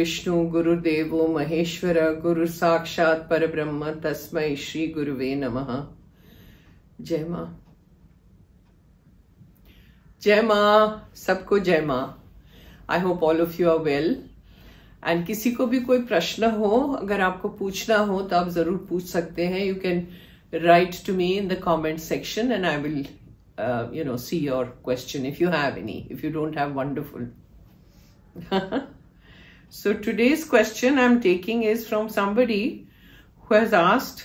विष्णु गुरुदेवो महेश्वर गुरु साक्षात परब्रह्म तस्मै श्री गुरुवे नमः। जय मां, जय मां, सबको जय मां। I hope all of you are well. And किसी को भी कोई प्रश्न हो, अगर आपको पूछना हो तो आप जरूर पूछ सकते हैं। You can write to me in the comment section and I will see your question if you have any. If you don't have, wonderful. So today's question I'm taking is from somebody who has asked,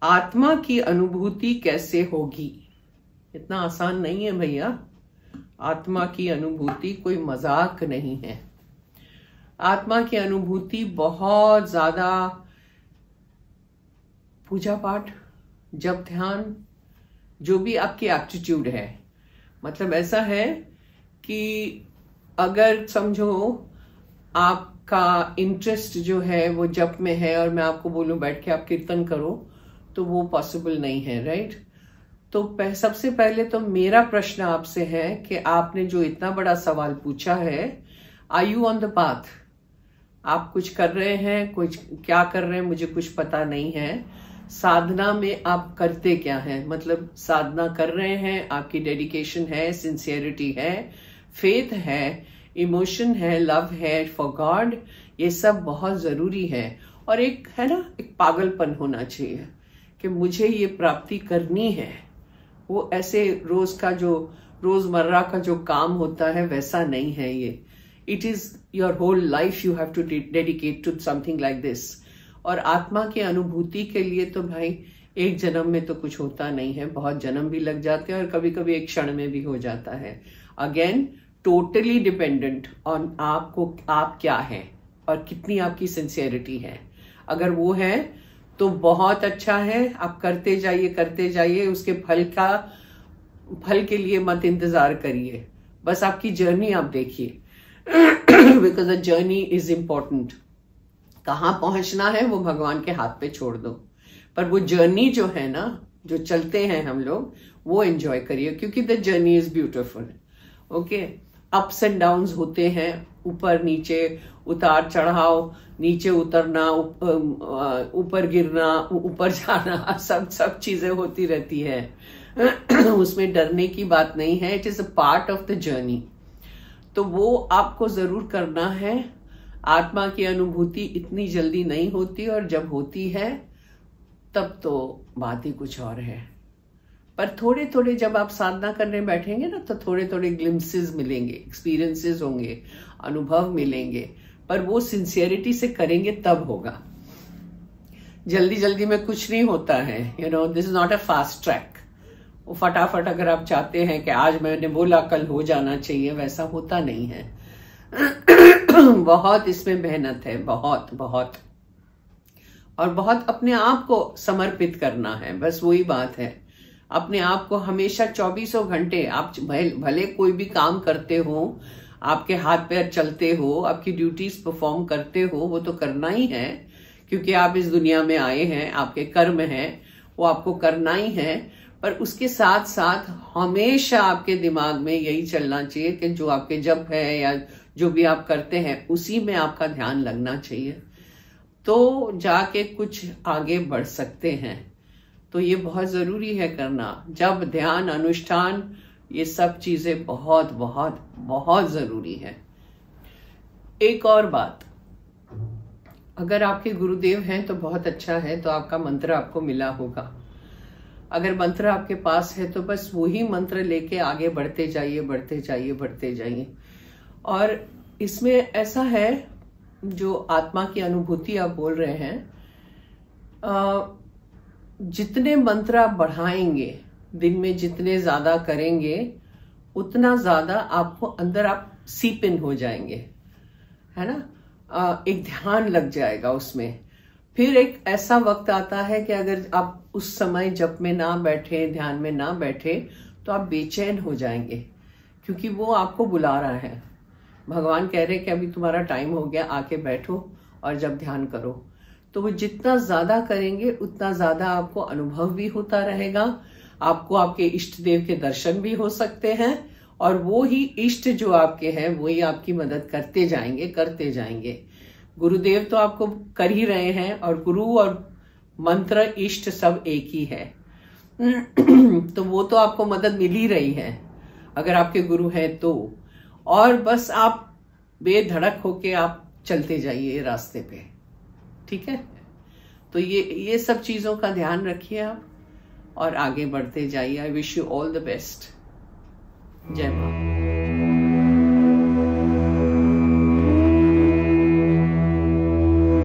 आत्मा की अनुभूति कैसे होगी? इतना आसान नहीं है भैया। आत्मा की अनुभूति कोई मजाक नहीं है। आत्मा की अनुभूति बहुत ज्यादा पूजा पाठ, जप ध्यान, जो भी आपकी एप्टीट्यूड है। मतलब ऐसा है कि अगर समझो आपका इंटरेस्ट जो है वो जप में है और मैं आपको बोलूं बैठ के आप कीर्तन करो, तो वो पॉसिबल नहीं है, राइट? तो सबसे पहले तो मेरा प्रश्न आपसे है कि आपने जो इतना बड़ा सवाल पूछा है, are you on the path? आप कुछ कर रहे हैं, कुछ क्या कर रहे हैं मुझे कुछ पता नहीं है। साधना में आप करते क्या हैं? मतलब साधना कर रहे हैं, आपकी डेडिकेशन है, सिंसियरिटी है, फेथ है, इमोशन है, लव है फॉर गॉड, ये सब बहुत जरूरी है। और एक है ना, एक पागलपन होना चाहिए कि मुझे ये प्राप्ति करनी है। वो ऐसे रोजमर्रा का जो काम होता है वैसा नहीं है ये। It is your whole life you have to dedicate to something like this. और आत्मा की अनुभूति के लिए तो भाई एक जन्म में तो कुछ होता नहीं है, बहुत जन्म भी लग जाते हैं और कभी कभी एक क्षण में भी हो जाता है। अगेन टोटली डिपेंडेंट ऑन आपको, आप क्या हैं और कितनी आपकी सिंसियरिटी है। अगर वो है तो बहुत अच्छा है, आप करते जाइए। उसके फल के लिए मत इंतजार करिए, बस आपकी जर्नी आप देखिए। Because the journey is important. कहाँ पहुंचना है वो भगवान के हाथ पे छोड़ दो, पर वो जर्नी जो है ना, जो चलते हैं हम लोग, वो एंजॉय करिए, क्योंकि the journey is beautiful. Okay, ups and downs होते हैं, ऊपर नीचे, उतार चढ़ाव, नीचे उतरना, ऊपर गिरना, ऊपर जाना, सब चीजें होती रहती है। उसमें डरने की बात नहीं है। It is a part of the journey. तो वो आपको जरूर करना है। आत्मा की अनुभूति इतनी जल्दी नहीं होती, और जब होती है तब तो बात ही कुछ और है। पर थोड़े थोड़े जब आप साधना करने बैठेंगे ना, तो थोड़े थोड़े ग्लिम्पसेस मिलेंगे, एक्सपीरियंसेस होंगे, अनुभव मिलेंगे। पर वो सिंसियरिटी से करेंगे तब होगा। जल्दी जल्दी में कुछ नहीं होता है। This is not a fast track. वो फटाफट अगर आप चाहते हैं कि आज मैंने बोला कल हो जाना चाहिए, वैसा होता नहीं है। बहुत इसमें मेहनत है, बहुत बहुत, और बहुत अपने आप को समर्पित करना है। बस वही बात है। अपने आप को हमेशा 24 घंटे, आप भले कोई भी काम करते हो, आपके हाथ पैर चलते हो, आपकी ड्यूटीज परफॉर्म करते हो, वो तो करना ही है, क्योंकि आप इस दुनिया में आए हैं, आपके कर्म हैं, वो आपको करना ही है। पर उसके साथ साथ हमेशा आपके दिमाग में यही चलना चाहिए कि जो आपके जप है या जो भी आप करते हैं, उसी में आपका ध्यान लगना चाहिए, तो जाके कुछ आगे बढ़ सकते हैं। तो ये बहुत जरूरी है करना। जब ध्यान, अनुष्ठान, ये सब चीजें बहुत बहुत बहुत जरूरी है। एक और बात, अगर आपके गुरुदेव हैं तो बहुत अच्छा है, तो आपका मंत्र आपको मिला होगा। अगर मंत्र आपके पास है तो बस वही मंत्र लेके आगे बढ़ते जाइए। और इसमें ऐसा है, जो आत्मा की अनुभूति आप बोल रहे हैं, जितने मंत्र आप बढ़ाएंगे, दिन में जितने ज्यादा करेंगे, उतना ज्यादा आपको अंदर आप सीप इन हो जाएंगे, है ना। एक ध्यान लग जाएगा उसमें। फिर एक ऐसा वक्त आता है कि अगर आप उस समय जप में ना बैठे, ध्यान में ना बैठे, तो आप बेचैन हो जाएंगे, क्योंकि वो आपको बुला रहा है। भगवान कह रहे हैं कि अभी तुम्हारा टाइम हो गया, आके बैठो और जब ध्यान करो। तो वो जितना ज्यादा करेंगे उतना ज्यादा आपको अनुभव भी होता रहेगा, आपको आपके इष्ट देव के दर्शन भी हो सकते हैं, और वो ही इष्ट जो आपके हैं वही आपकी मदद करते जाएंगे। गुरुदेव तो आपको कर ही रहे हैं, और गुरु और मंत्र इष्ट सब एक ही है। तो वो तो आपको मदद मिल ही रही है अगर आपके गुरु हैं तो। और बस आप बेधड़क होके आप चलते जाइए रास्ते पे, ठीक है। तो ये सब चीजों का ध्यान रखिए आप और आगे बढ़ते जाइए। I wish you all the best. जय मां।